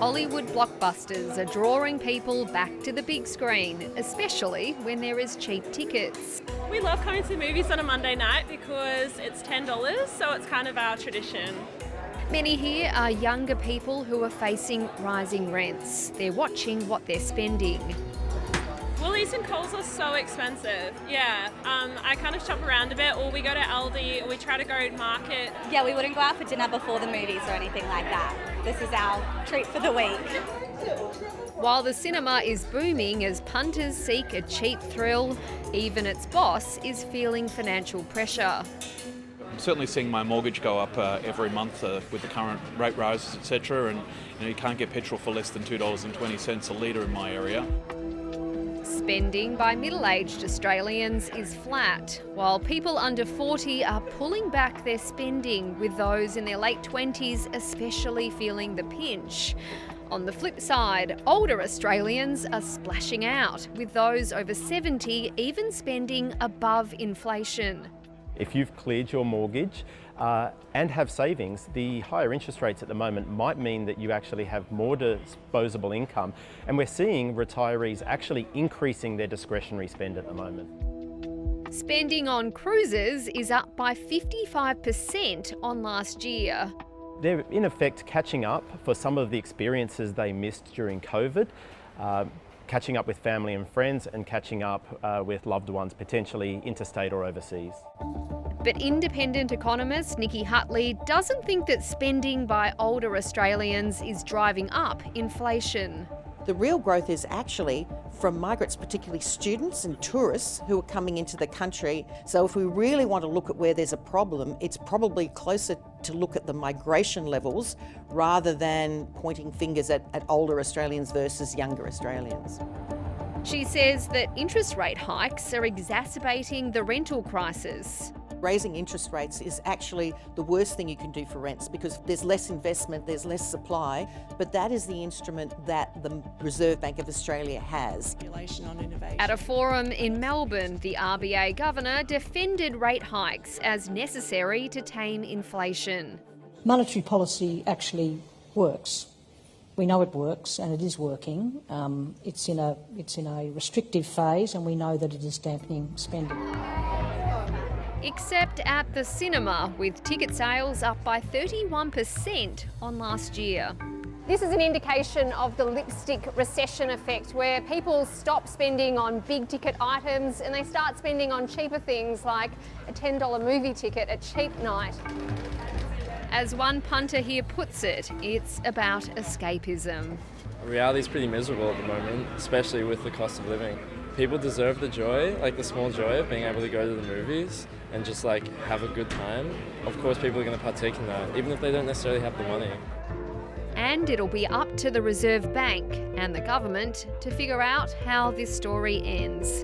Hollywood blockbusters are drawing people back to the big screen, especially when there is cheap tickets. We love coming to the movies on a Monday night because it's $10, so it's kind of our tradition. Many here are younger people who are facing rising rents. They're watching what they're spending. Woolies and Coles are so expensive. Yeah, I kind of shop around a bit, or we go to Aldi, or we try to go to market. Yeah, we wouldn't go out for dinner before the movies or anything like that. This is our treat for the week. While the cinema is booming as punters seek a cheap thrill, even its boss is feeling financial pressure. I'm certainly seeing my mortgage go up every month with the current rate rises, etc. And you can't get petrol for less than $2.20 a litre in my area. Spending by middle-aged Australians is flat, while people under 40 are pulling back their spending, with those in their late 20s especially feeling the pinch. On the flip side, older Australians are splashing out, with those over 70 even spending above inflation. If you've cleared your mortgage and have savings, the higher interest rates at the moment might mean that you actually have more disposable income. And we're seeing retirees actually increasing their discretionary spend at the moment. Spending on cruises is up by 55% on last year. They're in effect catching up for some of the experiences they missed during COVID. Catching up with family and friends and catching up with loved ones, potentially interstate or overseas. But independent economist Nikki Hutley doesn't think that spending by older Australians is driving up inflation. The real growth is actually from migrants, particularly students and tourists who are coming into the country. So if we really want to look at where there's a problem, it's probably closer to look at the migration levels rather than pointing fingers at older Australians versus younger Australians. She says that interest rate hikes are exacerbating the rental crisis. Raising interest rates is actually the worst thing you can do for rents because there's less investment, there's less supply, but that is the instrument that the Reserve Bank of Australia has. At a forum in Melbourne, the RBA governor defended rate hikes as necessary to tame inflation. Monetary policy actually works. We know it works and it is working. It's in a restrictive phase and we know that it is dampening spending. Except at the cinema, with ticket sales up by 31% on last year. This is an indication of the lipstick recession effect, where people stop spending on big ticket items and they start spending on cheaper things like a $10 movie ticket at cheap night. As one punter here puts it, it's about escapism. Reality is pretty miserable at the moment, especially with the cost of living. People deserve the joy, like the small joy of being able to go to the movies and just like have a good time. Of course, people are going to partake in that, even if they don't necessarily have the money. And it'll be up to the Reserve Bank and the government to figure out how this story ends.